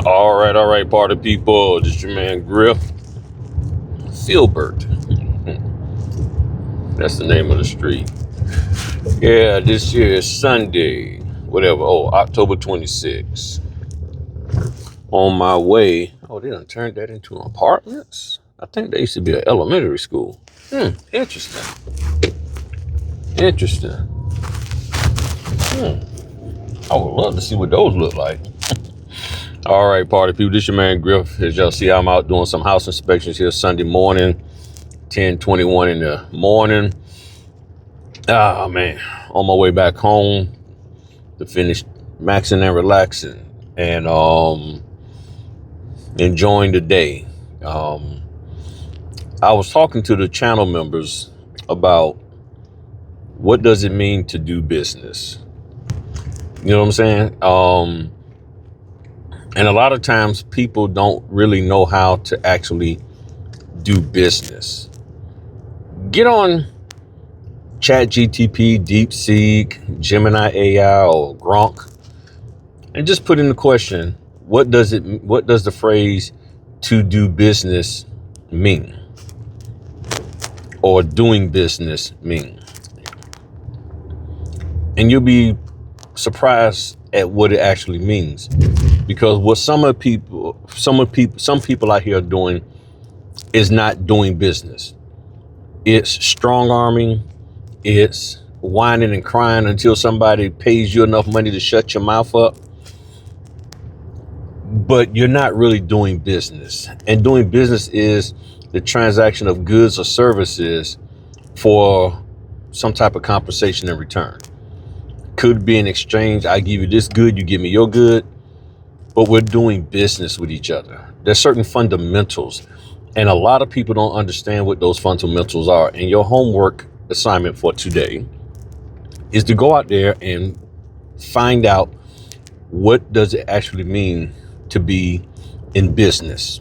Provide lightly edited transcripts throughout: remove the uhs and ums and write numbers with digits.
All right, party people. This your man Griff Filbert. That's the name of the street. Yeah, this year is Sunday, whatever. Oh, October 26th. On my way. Oh, they done turned that into apartments? I think they used to be an elementary school. Interesting. Interesting. I would love to see what those look like. All right, party people. This your man Griff. As y'all see, I'm out doing some house inspections here Sunday morning, 10:21 in the morning. Ah, man, on my way back home to finish maxing and relaxing and enjoying the day. I was talking to the channel members about what does it mean to do business. You know what I'm saying? And a lot of times people don't really know how to actually do business. Get on ChatGTP, DeepSeek, Gemini AI, or Gronk, and just put in the question: What does the phrase "to do business" mean, or "doing business" mean? And you'll be surprised at what it actually means, because what some people out here are doing is not doing business. It's strong arming. It's whining and crying until somebody pays you enough money to shut your mouth up. But you're not really doing business. And doing business is the transaction of goods or services for some type of compensation in return. Could be an exchange. I give you this good, you give me your good. But we're doing business with each other. There's certain fundamentals. And a lot of people don't understand what those fundamentals are. And your homework assignment for today is to go out there and find out what does it actually mean to be in business.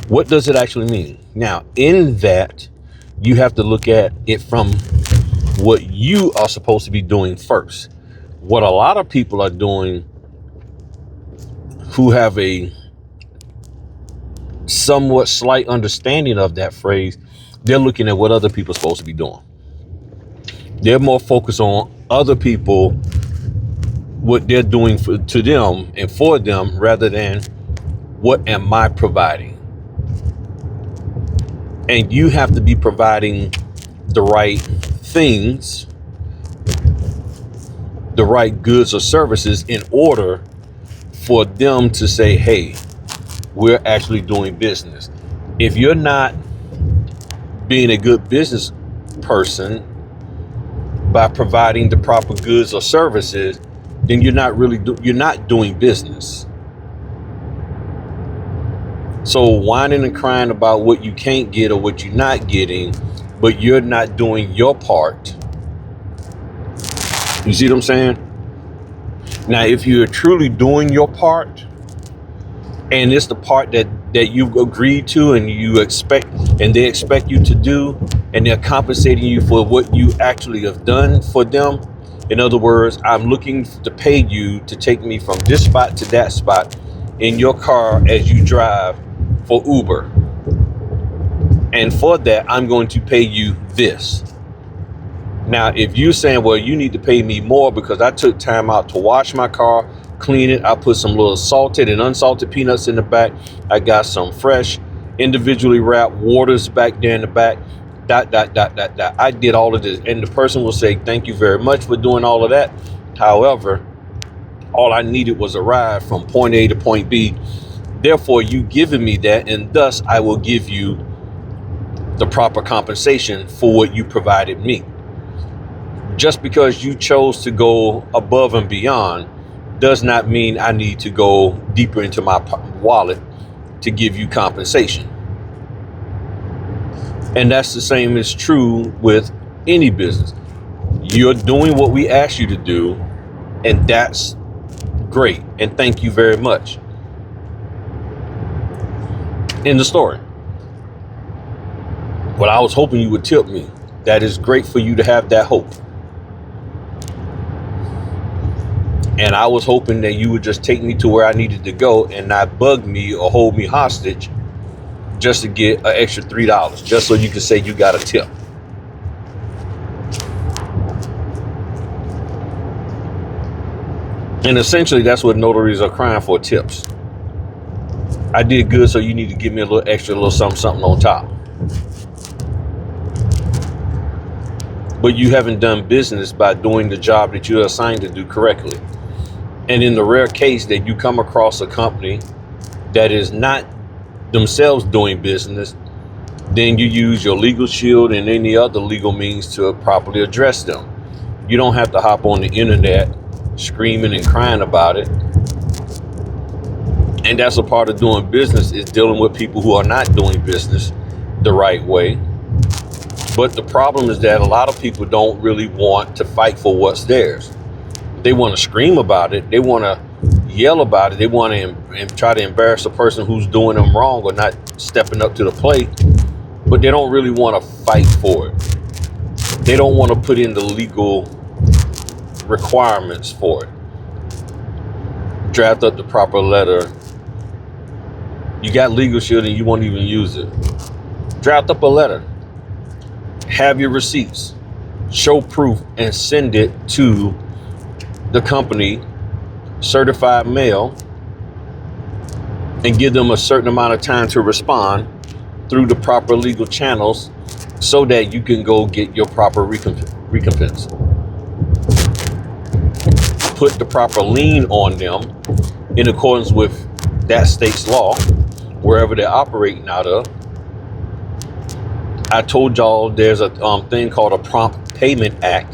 What does it actually mean? Now, in that, you have to look at it from what you are supposed to be doing first. What a lot of people are doing who have a somewhat slight understanding of that phrase, they're looking at what other people are supposed to be doing. They're more focused on other people, what they're doing to them and for them, rather than what am I providing. And you have to be providing the right things, the right goods or services, in order for them to say, hey, we're actually doing business. If you're not being a good business person by providing the proper goods or services, then you're not doing business. So whining and crying about what you can't get or what you're not getting, but you're not doing your part. You see what I'm saying? Now, if you're truly doing your part, and it's the part that you've agreed to and you expect, and they expect you to do, and they're compensating you for what you actually have done for them. In other words, I'm looking to pay you to take me from this spot to that spot in your car as you drive for Uber. And for that, I'm going to pay you this. Now, if you're saying, well, you need to pay me more because I took time out to wash my car, clean it, I put some little salted and unsalted peanuts in the back, I got some fresh, individually wrapped waters back there in the back, ... I did all of this. And the person will say, thank you very much for doing all of that. However, all I needed was a ride from point A to point B. Therefore, you giving me that, and thus I will give you the proper compensation for what you provided me. Just because you chose to go above and beyond does not mean I need to go deeper into my wallet to give you compensation. And that's the same is true with any business. You're doing what we asked you to do, and that's great. And thank you very much. End of story. Well, I was hoping you would tip me. That is great for you to have that hope. And I was hoping that you would just take me to where I needed to go and not bug me or hold me hostage just to get an extra $3, just so you can say you got a tip. And essentially, that's what notaries are crying for, tips. I did good, so you need to give me a little extra, a little something on top. But you haven't done business by doing the job that you're assigned to do correctly. And in the rare case that you come across a company that is not themselves doing business, then you use your legal shield and any other legal means to properly address them. You don't have to hop on the internet screaming and crying about it. And that's a part of doing business, is dealing with people who are not doing business the right way. But the problem is that a lot of people don't really want to fight for what's theirs. They want to scream about it. They want to yell about it. They want to try to embarrass the person who's doing them wrong or not stepping up to the plate. But they don't really want to fight for it. They don't want to put in the legal requirements for it. Draft up the proper letter. You got legal shield and you won't even use it. Draft up a letter. Have your receipts. Show proof and send it to the company, certified mail, and give them a certain amount of time to respond through the proper legal channels so that you can go get your proper recompense. Put the proper lien on them in accordance with that state's law, wherever they're operating out of. I told y'all there's a thing called a Prompt Payment Act,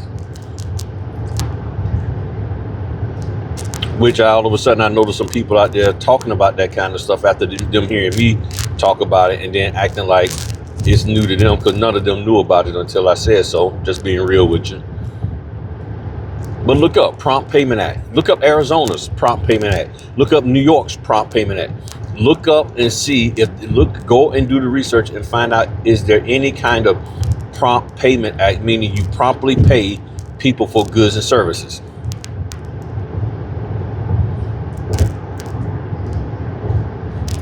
which all of a sudden I noticed some people out there talking about that kind of stuff after them hearing me talk about it and then acting like it's new to them, because none of them knew about it until I said so, just being real with you. But look up Prompt Payment Act. Look up Arizona's Prompt Payment Act. Look up New York's Prompt Payment Act. Look up and see go and do the research and find out, is there any kind of Prompt Payment Act, meaning you promptly pay people for goods and services.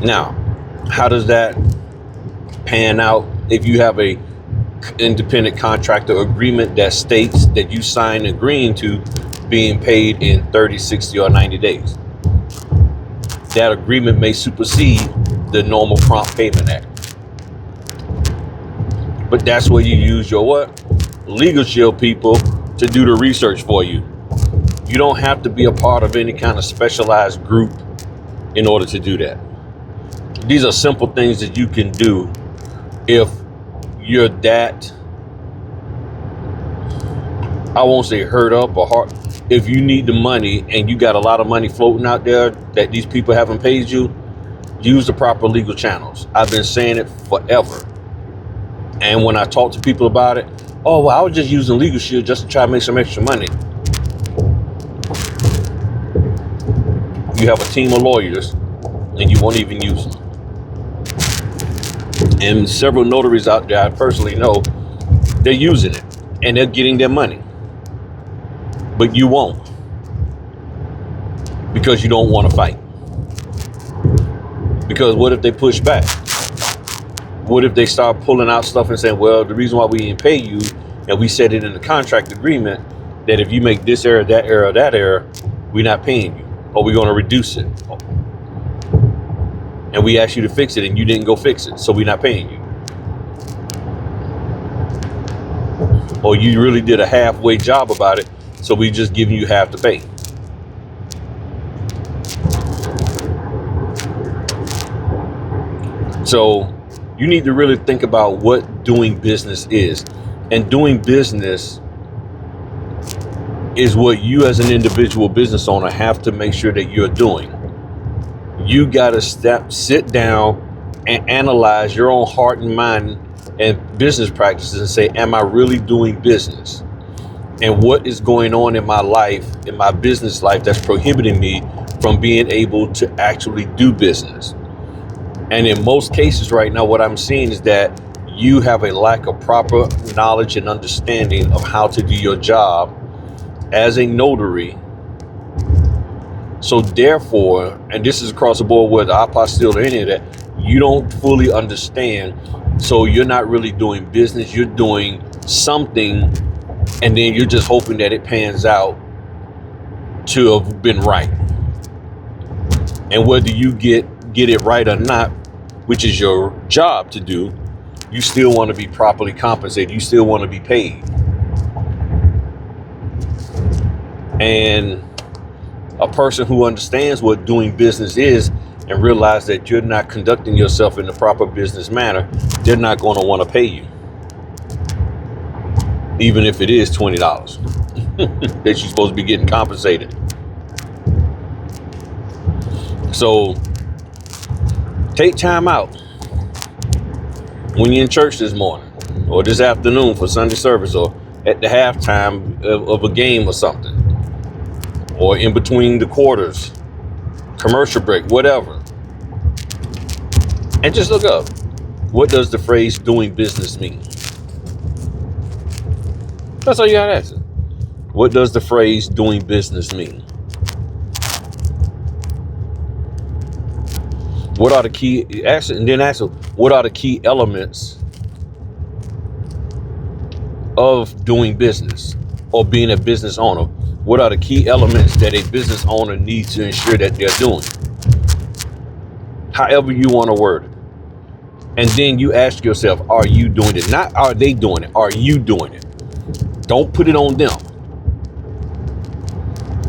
Now, how does that pan out if you have a independent contractor agreement that states that you sign agreeing to being paid in 30, 60, or 90 days? That agreement may supersede the normal Prompt Payment Act. But that's where you use your what? Legal shield people to do the research for you. You don't have to be a part of any kind of specialized group in order to do that. These are simple things that you can do if you're that, I won't say hurt up or hard. If you need the money and you got a lot of money floating out there that these people haven't paid you, use the proper legal channels. I've been saying it forever. And when I talk to people about it, oh, well, I was just using Legal Shield just to try to make some extra money. You have a team of lawyers and you won't even use them. And several notaries out there I personally know, they're using it and they're getting their money. But you won't, because you don't want to fight. Because what if they push back? What if they start pulling out stuff and saying, well, the reason why we didn't pay you, and we said it in the contract agreement, that if you make this error, that error, that error, we're not paying you, or we're going to reduce it. And we asked you to fix it and you didn't go fix it, so we're not paying you. Or you really did a halfway job about it, so we just giving you half the pay. So you need to really think about what doing business is. And doing business is what you as an individual business owner have to make sure that you're doing. You got to sit down and analyze your own heart and mind and business practices and say, am I really doing business? And what is going on in my life, in my business life, that's prohibiting me from being able to actually do business? And in most cases right now, what I'm seeing is that you have a lack of proper knowledge and understanding of how to do your job as a notary So therefore, and this is across the board with the apostille or any of that, you don't fully understand. So you're not really doing business. You're doing something, and then you're just hoping that it pans out to have been right. And whether you get it right or not, which is your job to do, you still want to be properly compensated. You still want to be paid. And a person who understands what doing business is and realize that you're not conducting yourself in the proper business manner, they're not going to want to pay you. Even if it is $20 that you're supposed to be getting compensated. So take time out when you're in church this morning or this afternoon for Sunday service or at the halftime of a game or something, or in between the quarters, commercial break, whatever. And just look up, what does the phrase doing business mean? That's all you gotta ask. What does the phrase doing business mean? What are the key, and then ask what are the key elements of doing business or being a business owner? What are the key elements that a business owner needs to ensure that they're doing? However you want to word it. And then you ask yourself, are you doing it? Not are they doing it? Are you doing it? Don't put it on them.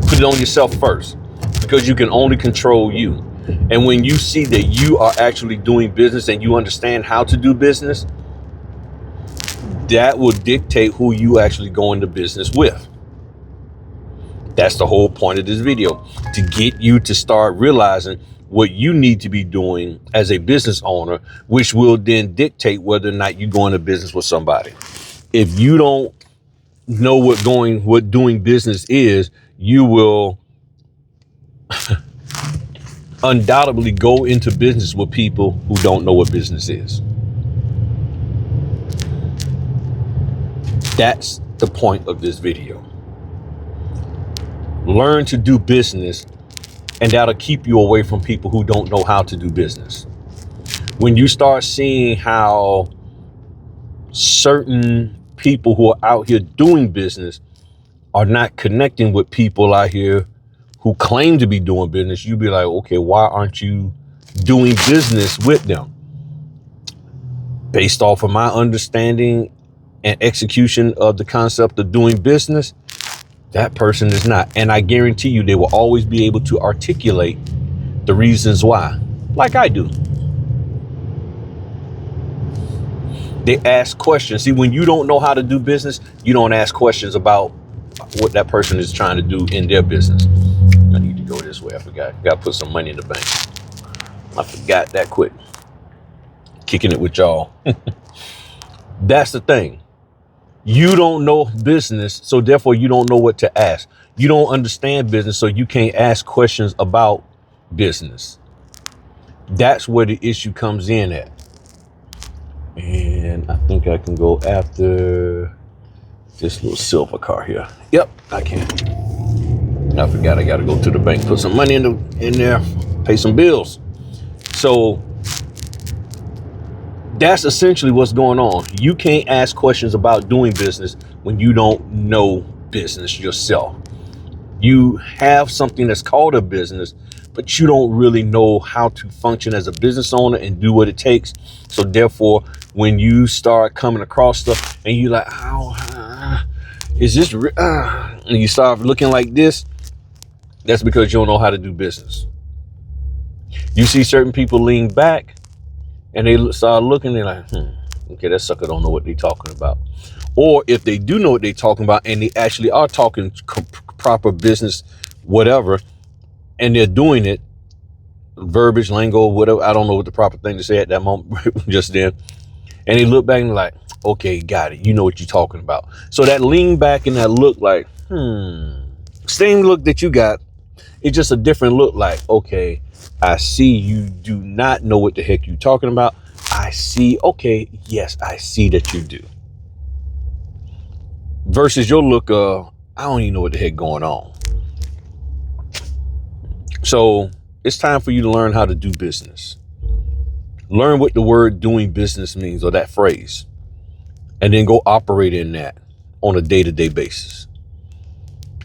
Put it on yourself first, because you can only control you. And when you see that you are actually doing business and you understand how to do business, that will dictate who you actually go into business with. That's the whole point of this video, to get you to start realizing what you need to be doing as a business owner, which will then dictate whether or not you go into business with somebody. If you don't know what doing business is, you will undoubtedly go into business with people who don't know what business is. That's the point of this video. Learn to do business, and that'll keep you away from people who don't know how to do business. When you start seeing how certain people who are out here doing business are not connecting with people out here who claim to be doing business, you be like, okay, why aren't you doing business with them? Based off of my understanding and execution of the concept of doing business, that person is not. And I guarantee you they will always be able to articulate the reasons why, like I do. They ask questions. See, when you don't know how to do business, you don't ask questions about what that person is trying to do in their business. I need to go this way. I forgot. Got to put some money in the bank. I forgot that quick. Kicking it with y'all. That's the thing. You don't know business, so therefore you don't know what to ask. You don't understand business, so you can't ask questions about business. That's where the issue comes in at. And I think I can go after this little silver car here. Yep, I can. I forgot I got to go to the bank, put some money in there, pay some bills. So that's essentially what's going on. You can't ask questions about doing business when you don't know business yourself. You have something that's called a business, but you don't really know how to function as a business owner and do what it takes. So therefore, when you start coming across stuff and you're like, is this and you start looking like this, that's because you don't know how to do business. You see certain people lean back and they start looking, they're like, okay, that sucker don't know what they're talking about. Or if they do know what they're talking about and they actually are talking proper business, whatever, and they're doing it, verbiage, lingo, whatever, I don't know what the proper thing to say at that moment, just then. And they look back and like, okay, got it. You know what you're talking about. So that lean back and that look like, same look that you got, it's just a different look like, okay, I see you do not know what the heck you're talking about. I see, okay, yes, I see that you do. Versus your look of, I don't even know what the heck going on. So it's time for you to learn how to do business. Learn what the word doing business means, or that phrase, and then go operate in that on a day-to-day basis.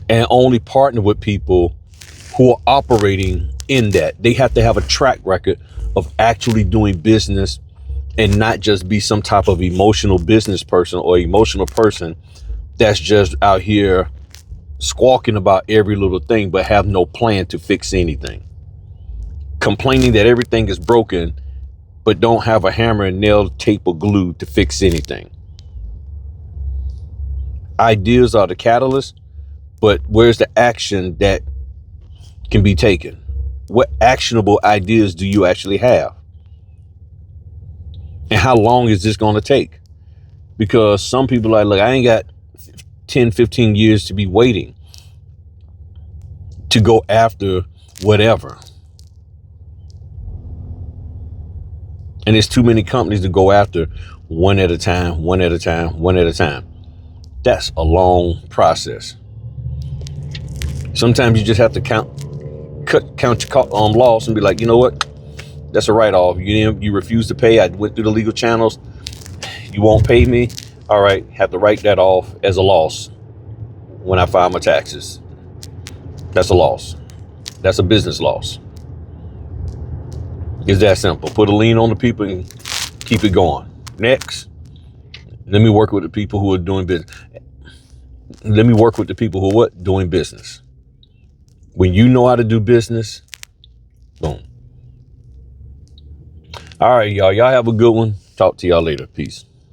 And only partner with people who are operating in that. They have to have a track record of actually doing business and not just be some type of emotional business person or emotional person that's just out here squawking about every little thing but have no plan to fix anything. Complaining that everything is broken but don't have a hammer and nail, tape, or glue to fix anything. Ideas are the catalyst, but where's the action that can be taken? What actionable ideas do you actually have? And how long is this going to take? Because some people are like, I ain't got 10, 15 years to be waiting to go after whatever. And there's too many companies to go after one at a time, one at a time, one at a time. That's a long process. Sometimes you just have to count your loss and be like, you know what? That's a write-off. You refuse to pay. I went through the legal channels. You won't pay me. All right, have to write that off as a loss when I file my taxes. That's a loss. That's a business loss. It's that simple. Put a lien on the people and keep it going. Next, let me work with the people who are doing business. Let me work with the people who are what? Doing business. When you know how to do business, boom. All right, y'all. Y'all have a good one. Talk to y'all later. Peace.